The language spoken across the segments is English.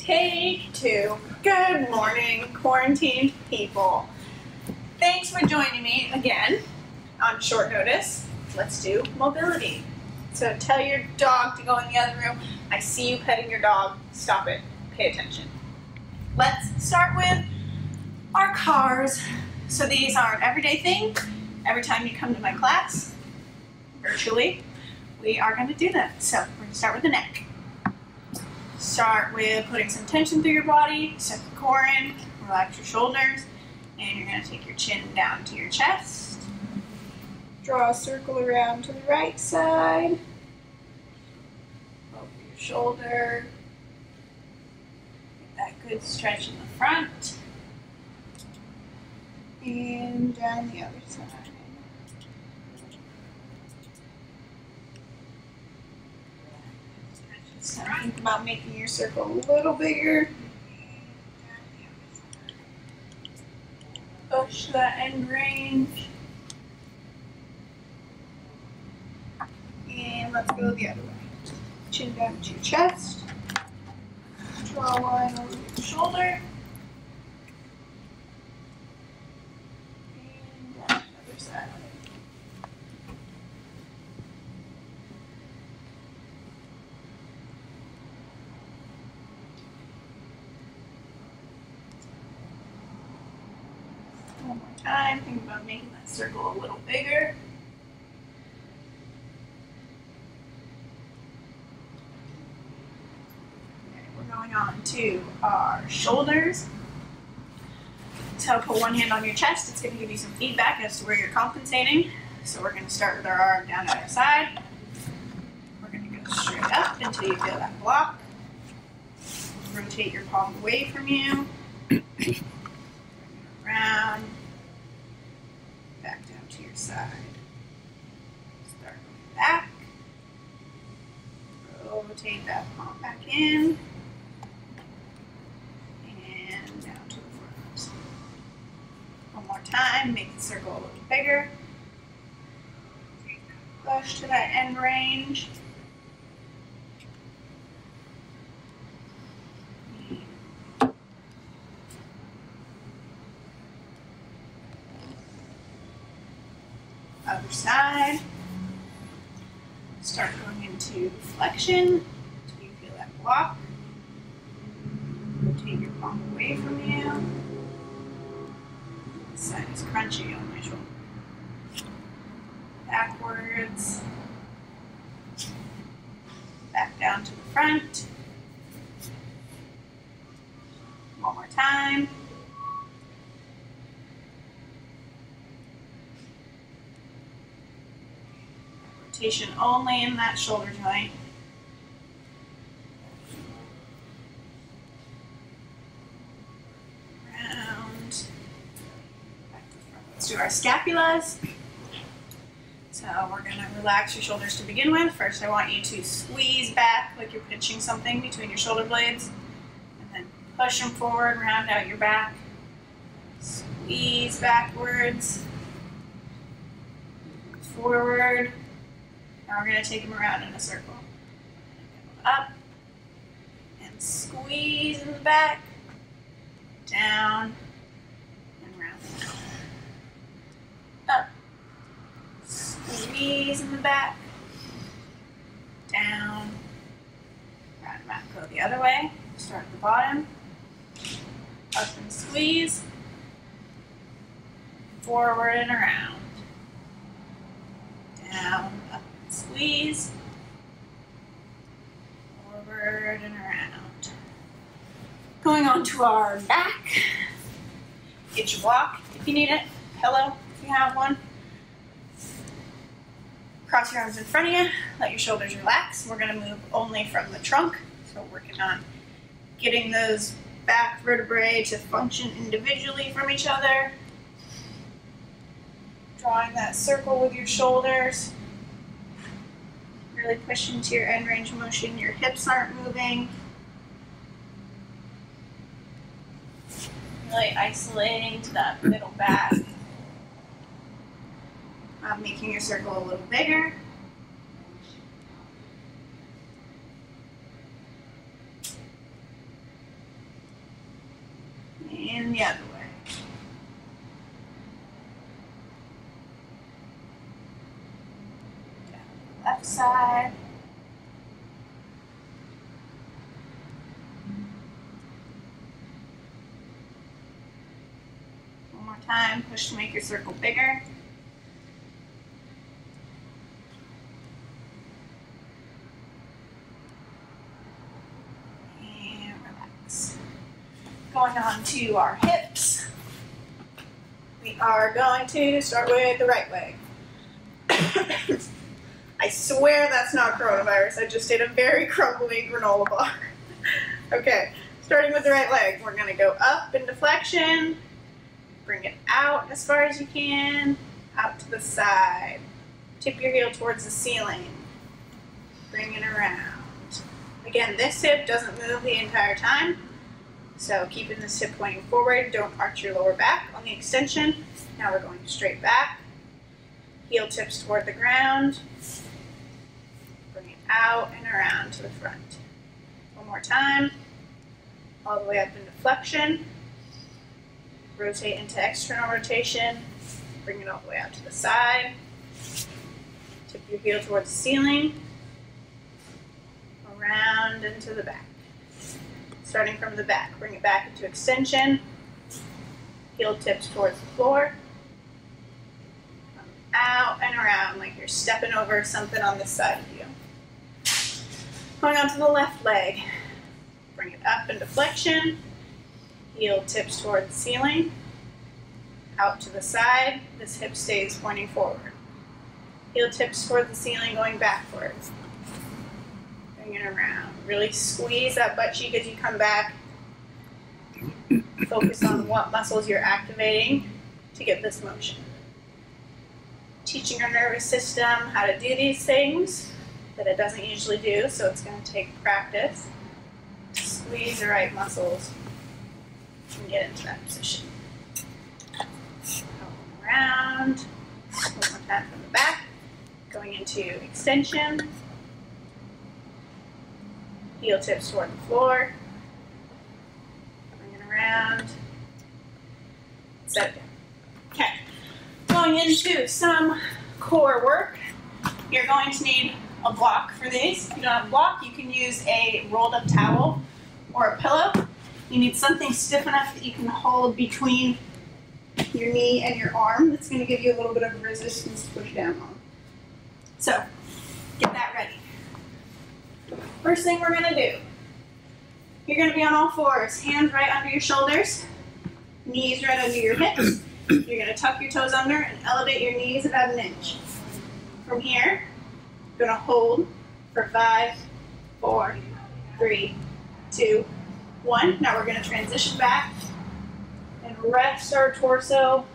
Take two. Good morning, quarantined people. Thanks for joining me again on short notice. Let's do mobility. So tell your dog to go in the other room. I see you petting your dog. Stop it. Pay attention. Let's start with our cars. So these are an everyday thing. Every time you come to my class, virtually, we are going to do that. So we're going to start with the neck. Start with putting some tension through your body, suck the core in, relax your shoulders, and you're going to take your chin down to your chest. Draw a circle around to the right side. Over your shoulder. Get that good stretch in the front. And down the other side. So think about making your circle a little bigger. Push that end range. And let's go the other way. Chin down to your chest. Draw a line over your shoulder. And down the other side. One more time. Think about making that circle a little bigger. Okay, we're going on to our shoulders. So put one hand on your chest. It's going to give you some feedback as to where you're compensating. So we're going to start with our arm down to our side. We're going to go straight up until you feel that block. Rotate your palm away from you. Around, back down to your side. Start going back. Rotate that palm back in. And down to the front. One more time, make the circle a little bigger. Push to that end range. Other side. Start going into flexion until you feel that block. Rotate your palm away from you. This side is crunchy on my shoulder. Backwards. Back down to the front. One more time. Rotation only in that shoulder joint. Round. Back to the front. Let's do our scapulas. So we're going to relax your shoulders to begin with. First I want you to squeeze back like you're pinching something between your shoulder blades. And then push them forward, round out your back. Squeeze backwards. Forward. Now we're going to take them around in a circle. Up and squeeze in the back, down and round. Up, squeeze in the back, down, round and back. Go the other way. Start at the bottom. Up and squeeze, forward and around, down, up. Squeeze, forward and around. Going on to our back. Get your block if you need it, pillow if you have one. Cross your arms in front of you, let your shoulders relax. We're going to move only from the trunk, so working on getting those back vertebrae to function individually from each other. Drawing that circle with your shoulders. Really push into your end range of motion. Your hips aren't moving. Really isolating to that middle back. Making your circle a little bigger. and the other way. Down the left side. One more time, push to make your circle bigger. Going on to our hips, we are going to start with the right leg. I swear that's not coronavirus. I just ate a very crumbly granola bar. Okay, starting with the right leg, we're going to go up in deflection, bring it out as far as you can, out to the side. Tip your heel towards the ceiling. Bring it around. Again, this hip doesn't move the entire time. So keeping this hip pointing forward, don't arch your lower back on the extension. Now we're going straight back. Heel tips toward the ground. Bring it out and around to the front. One more time. All the way up into flexion. Rotate into external rotation. Bring it all the way out to the side. Tip your heel towards the ceiling. Around into the back. Starting from the back, bring it back into extension. Heel tips towards the floor. Come out and around like you're stepping over something on this side of you. Going on to the left leg. Bring it up into flexion. Heel tips towards the ceiling. Out to the side. This hip stays pointing forward. Heel tips towards the ceiling, going backwards. Bring it around. Really squeeze that butt cheek as you come back. Focus on what muscles you're activating to get this motion. Teaching our nervous system how to do these things that it doesn't usually do, so it's going to take practice. Squeeze the right muscles and get into that position. Going around. One more time from the back. Going into extension. Heel tips toward the floor. Bring it around. Set it down. Okay. Going into some core work. You're going to need a block for these. If you don't have a block, you can use a rolled up towel or a pillow. You need something stiff enough that you can hold between your knee and your arm. That's going to give you a little bit of resistance to push down on. So, get that ready. First thing we're going to do, you're going to be on all fours, hands right under your shoulders, knees right under your hips. You're going to tuck your toes under and elevate your knees about an inch. From here, you're going to hold for 5, 4, 3, 2, 1. Now we're going to transition back and rest our torso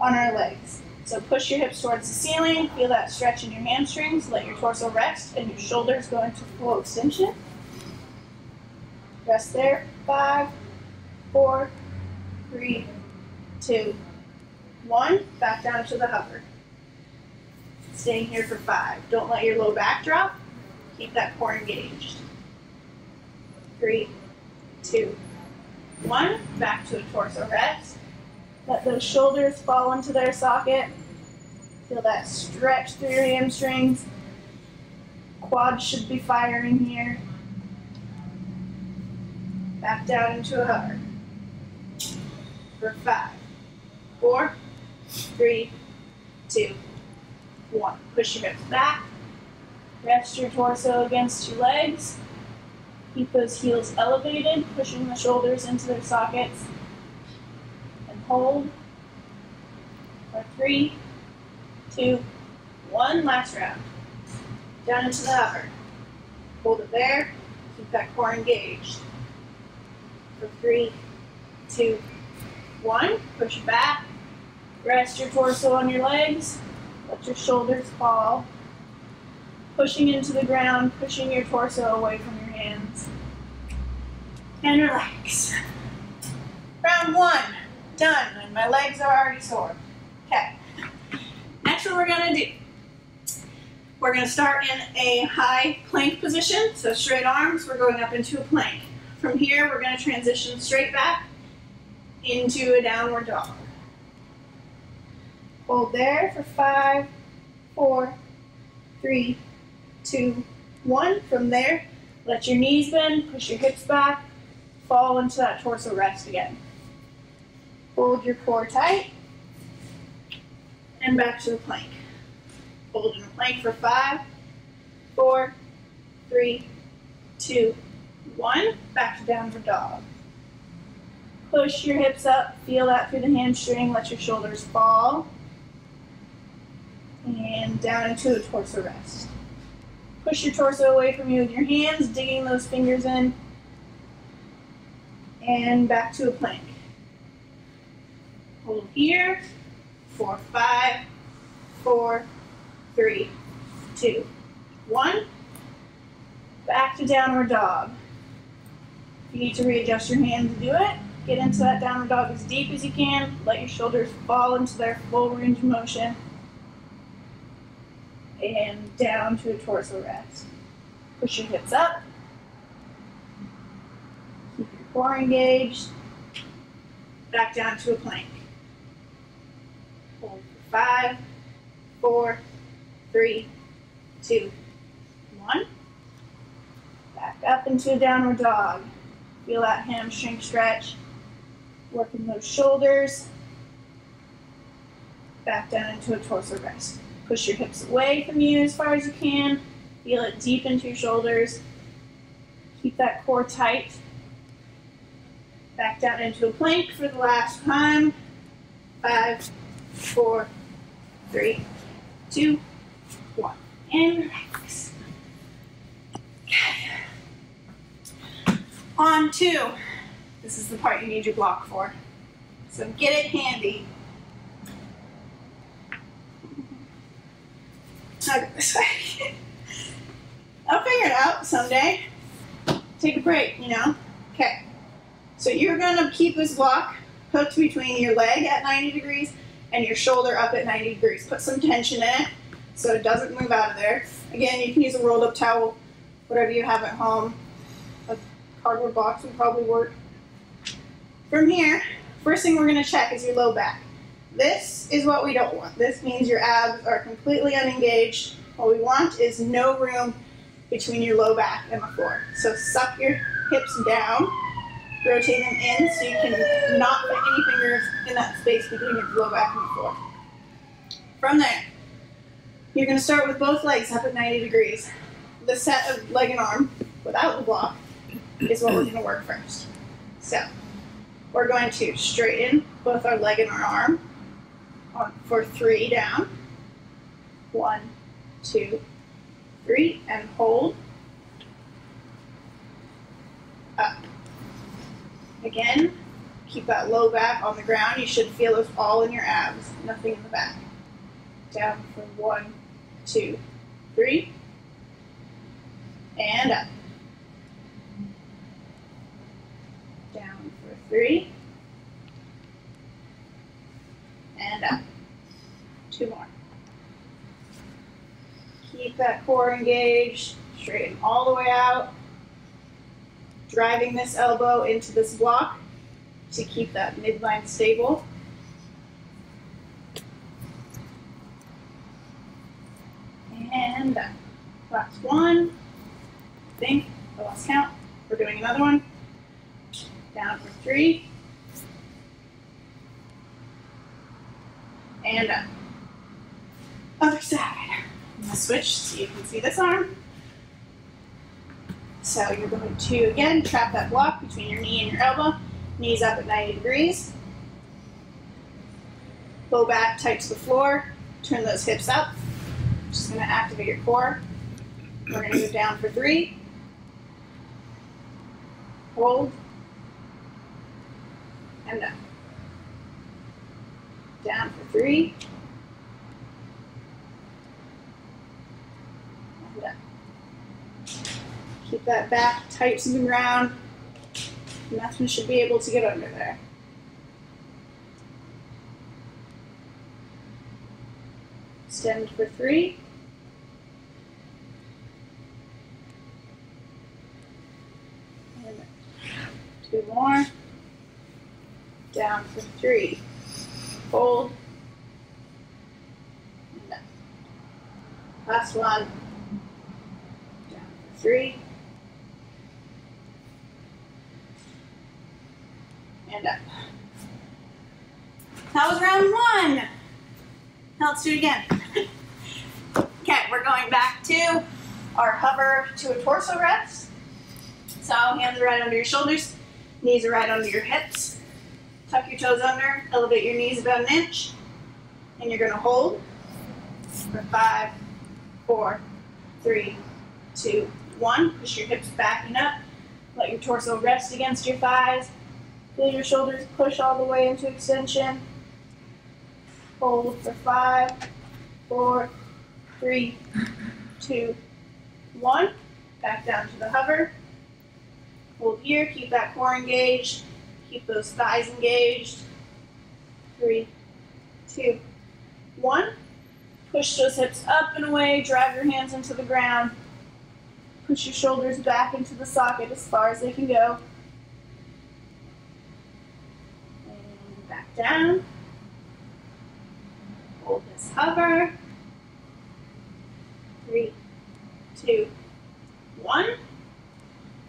on our legs. So push your hips towards the ceiling, feel that stretch in your hamstrings, let your torso rest, and your shoulders go into full extension. Rest there. 5, 4, 3, 2, 1. Back down to the hover. Staying here for 5. Don't let your low back drop. Keep that core engaged. 3, 2, 1. Back to a torso rest. Let those shoulders fall into their socket. Feel that stretch through your hamstrings. Quads should be firing here. Back down into a hover. For 5, 4, 3, 2, 1. Push your hips back. Rest your torso against your legs. Keep those heels elevated, pushing the shoulders into their sockets. Hold for 3, 2, 1. Last round. Down into the hover. Hold it there. Keep that core engaged. For 3, 2, 1. Push back. Rest your torso on your legs. Let your shoulders fall. Pushing into the ground, pushing your torso away from your hands. And relax. Round 1. Done, and my legs are already sore. Okay, next what we're gonna do, we're gonna start in a high plank position, so straight arms, we're going up into a plank. From here, we're gonna transition straight back into a downward dog. Hold there for 5, 4, 3, 2, 1. From there, let your knees bend, push your hips back, fall into that torso rest again. Hold your core tight, and back to the plank. Hold in a plank for 5, 4, 3, 2, 1. Back to downward dog. Push your hips up, feel that through the hamstring, let your shoulders fall. And down into a torso rest. Push your torso away from you with your hands, digging those fingers in. And back to a plank. Hold here for 5, 4, 3, 2, 1. Back to downward dog. If you need to readjust your hands, do it. Get into that downward dog as deep as you can. Let your shoulders fall into their full range of motion. And down to a torso rest. Push your hips up. Keep your core engaged. Back down to a plank. Hold for 5, 4, 3, 2, 1. Back up into a downward dog. Feel that hamstring stretch. Working those shoulders. Back down into a torso rest. Push your hips away from you as far as you can. Feel it deep into your shoulders. Keep that core tight. Back down into a plank for the last time. 5, 4, 3, 2, 1. And relax. On 2. This is the part you need your block for. So get it handy. I'll go this way. I'll figure it out someday. Take a break, you know? Okay. So you're gonna keep this block hooked between your leg at 90 degrees and your shoulder up at 90 degrees. Put some tension in it so it doesn't move out of there. Again, you can use a rolled up towel, whatever you have at home. A cardboard box would probably work. From here, first thing we're gonna check is your low back. This is what we don't want. This means your abs are completely unengaged. What we want is no room between your low back and the floor. So suck your hips down, rotate them in so you can not put any fingers in that space between your low back and the floor. From there, you're going to start with both legs up at 90 degrees. The set of leg and arm without the block is what we're going to work first. So we're going to straighten both our leg and our arm for 3 down. 1, 2, 3, and hold. Up. Again, keep that low back on the ground. You should feel those all in your abs, nothing in the back. Down for 1, 2, 3, and up. Down for 3, and up. 2 more. Keep that core engaged, straighten all the way out, driving this elbow into this block to keep that midline stable. And up. Last one. I think I lost count. We're doing another one. Down for 3. And up. Other side. I'm going to switch so you can see this arm. So you're going to, again, trap that block between your knee and your elbow. Knees up at 90 degrees. Low back tight to the floor. Turn those hips up. Just going to activate your core. We're going to move down for 3. Hold. And up. Down for 3. And up. Keep that back tight to the ground. Nothing should be able to get under there. Extend for 3. And 2 more. Down for 3. Hold. And up. Last one. Down for 3. And up. That was round 1. Now let's do it again. Okay, we're going back to our hover to a torso rest. So hands are right under your shoulders, knees are right under your hips. Tuck your toes under, elevate your knees about 1 inch, and you're going to hold for 5, 4, 3, 2, 1. Push your hips back and up. Let your torso rest against your thighs. Feel your shoulders push all the way into extension. Hold for 5, 4, 3, 2, 1. Back down to the hover. Hold here, keep that core engaged. Keep those thighs engaged. 3, 2, 1. Push those hips up and away, drive your hands into the ground. Push your shoulders back into the socket as far as they can go. And back down. Hold this hover. 3, 2, 1.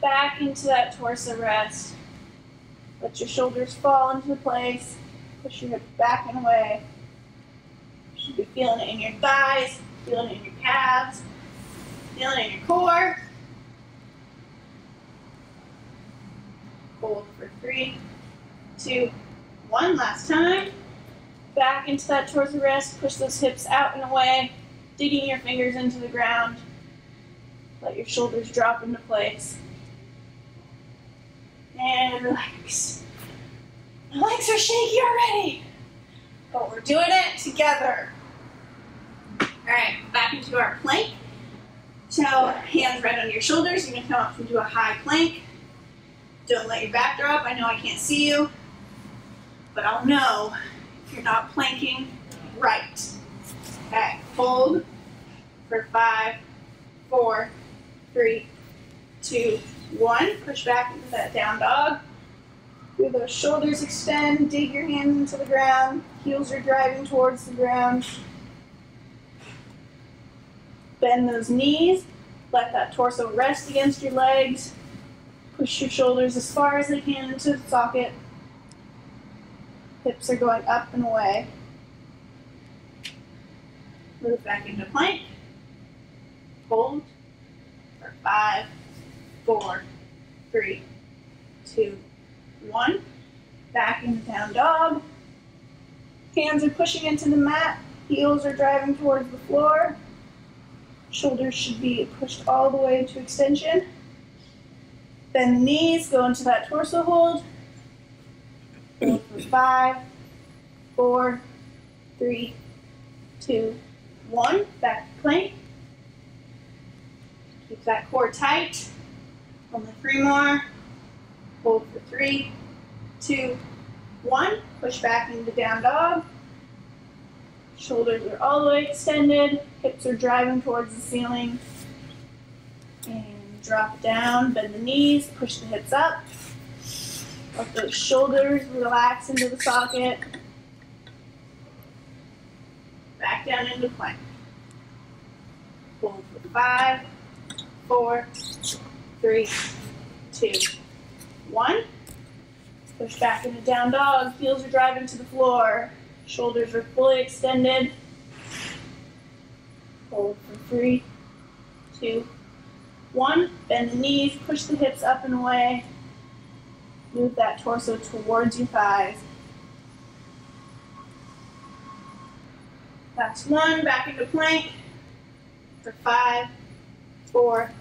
Back into that torso rest. Let your shoulders fall into place. Push your hips back and away. You should be feeling it in your thighs, feeling it in your calves, feeling it in your core. Hold for 3, 2, 1. Last time. Back into that torso rest. Push those hips out and away, digging your fingers into the ground. Let your shoulders drop into place. And relax. My legs are shaky already, but we're doing it together. All right, back into our plank. So hands right under your shoulders. You're gonna come up into a high plank. Don't let your back drop. I know I can't see you, but I'll know if you're not planking right. Okay, hold for 5, 4, 3, 2, 1. Push back into that down dog. Feel those shoulders extend. Dig your hands into the ground. Heels are driving towards the ground. Bend those knees. Let that torso rest against your legs. Push your shoulders as far as they can into the socket. Hips are going up and away. Move back into plank. Hold for 5, 4, 3, 2, 1. Back into down dog. Hands are pushing into the mat. Heels are driving towards the floor. Shoulders should be pushed all the way into extension. Bend the knees, go into that torso hold. Hold for 5, 4, 3, 2, 1. Back to plank. Keep that core tight. Only 3 more. Hold for 3, 2, 1. Push back into down dog. Shoulders are all the way extended. Hips are driving towards the ceiling. And drop down. Bend the knees. Push the hips up. Let those shoulders relax into the socket. Back down into plank. Hold for 5, 4, 3, 2, 1. Push back into down dog. Heels are driving to the floor. Shoulders are fully extended. Hold for 3, 2, 1. Bend the knees. Push the hips up and away. Move that torso towards your thighs. Last one. Back into plank for 5, 4,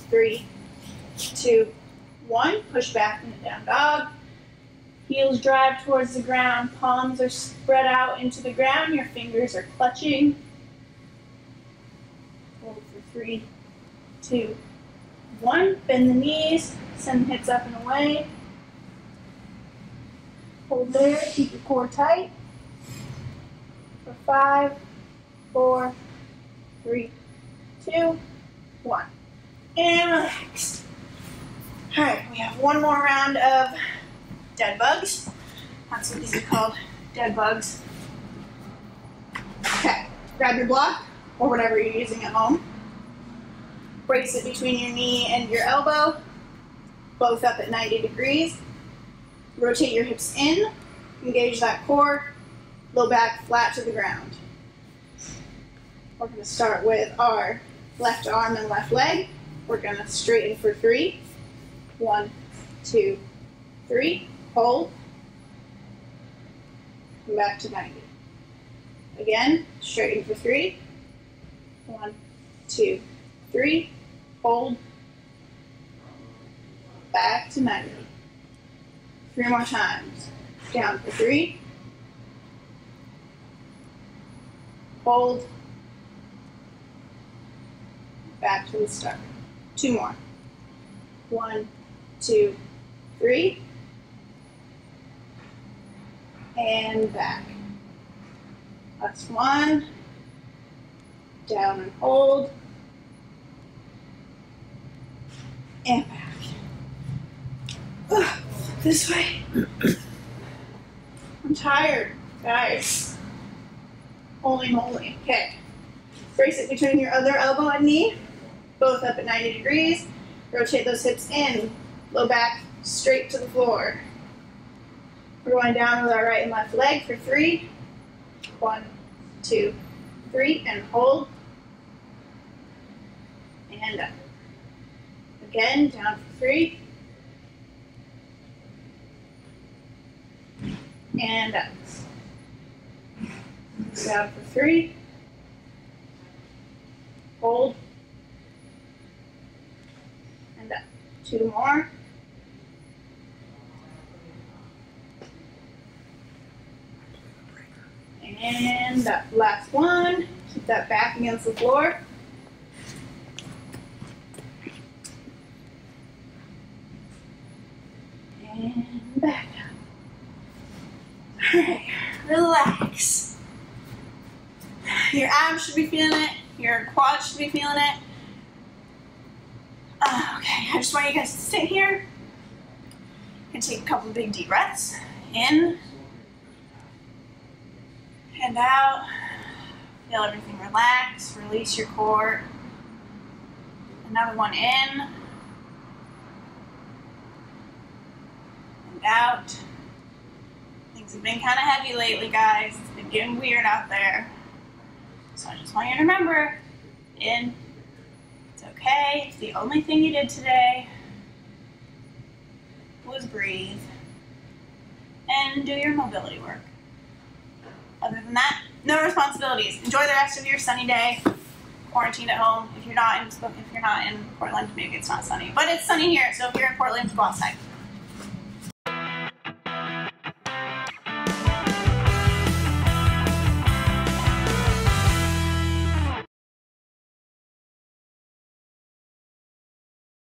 3, 2, 1. Push back into down dog. Heels drive towards the ground. Palms are spread out into the ground. Your fingers are clutching. Hold for 3, 2, 1. Bend the knees. Send the hips up and away. Hold there. Keep your core tight. For 5, 4, 3, 2, 1. And relax. All right, we have one more round of dead bugs. That's what these are called, dead bugs. Okay, grab your block or whatever you're using at home. Brace it between your knee and your elbow, both up at 90 degrees. Rotate your hips in, engage that core, low back flat to the ground. We're going to start with our left arm and left leg. We're going to straighten for 3. 1, 2, 3. Hold. Come back to 90. Again, straighten for 3. 1, 2, 3. Hold. Back to 90. 3 more times. Down for 3. Hold. Back to the start. 2 more. 1, 2, 3. And back. That's 1. Down and hold. And back. Ugh, this way. I'm tired, guys. Holy moly. Okay. Brace it between your other elbow and knee, both up at 90 degrees. Rotate those hips in, low back straight to the floor. We're going down with our right and left leg for 3. 1, 2, 3, and hold. And up. Again, down for 3. And up. Down for 3. Hold. And up. 2 more. And up. Last one. Keep that back against the floor. And back up. Alright, relax. Your abs should be feeling it. Your quads should be feeling it. Okay, I just want you guys to sit here and take a couple of big deep breaths. In and out. Feel everything relax. Release your core. Another one in. And out. Things have been kind of heavy lately, guys. It's been getting weird out there. So I just want you to remember, in, it's okay. If the only thing you did today was breathe and do your mobility work. Other than that, no responsibilities. Enjoy the rest of your sunny day. Quarantined at home. If you're not in Portland, maybe it's not sunny, but it's sunny here. So if you're in Portland, go outside.